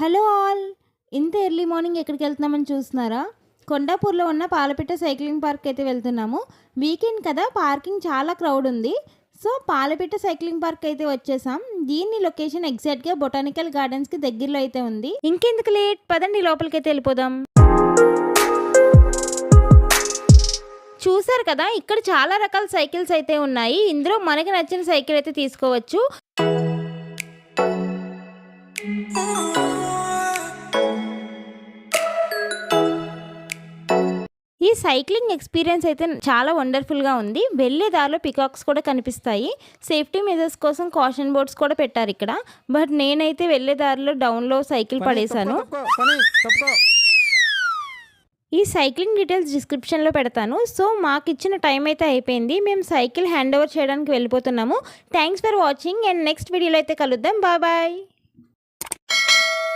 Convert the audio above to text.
Hello all! ఇంత early morning ఎక్కడికి వెళ్తున్నామని చూస్తున్నారా? కొండాపూర్లో ఉన్న పాలపిట్ట సైక్లింగ్ పార్క్ అయితే వెళ్తున్నాము. వీకెండ్ కదా, పార్కింగ్ చాలా క్రౌడ్ ఉంది. సో పాలపిట్ట సైక్లింగ్ పార్క్ అయితే వచ్చేసాం. దీని లొకేషన్ ఎగ్జాక్ట్గా బొటానికల్ గార్డెన్స్కి దగ్గరలో అయితే ఉంది. ఇంకెందుకు లేట్, పదండి లోపలికైతే వెళ్ళిపోదాం. చూసారు కదా, ఇక్కడ చాలా రకాల సైకిల్స్ అయితే ఉన్నాయి. ఇందులో మనకి నచ్చిన సైకిల్ అయితే తీసుకోవచ్చు. ఈ సైక్లింగ్ ఎక్స్పీరియన్స్ అయితే చాలా వండర్ఫుల్గా ఉంది. వెళ్ళే దారిలో పికాక్స్ కూడా కనిపిస్తాయి. సేఫ్టీ మెజర్స్ కోసం కాషన్ బోర్డ్స్ కూడా పెట్టారు ఇక్కడ. బట్ నేనైతే వెళ్ళే దారిలో డౌన్లో సైకిల్ పడేశాను. ఈ సైక్లింగ్ డీటెయిల్స్ డిస్క్రిప్షన్లో పెడతాను. సో మాకు ఇచ్చిన టైం అయితే అయిపోయింది. మేము సైకిల్ హ్యాండ్ ఓవర్ చేయడానికి వెళ్ళిపోతున్నాము. Thanks for watching and next వీడియోలో అయితే కలుద్దాం. Bye bye.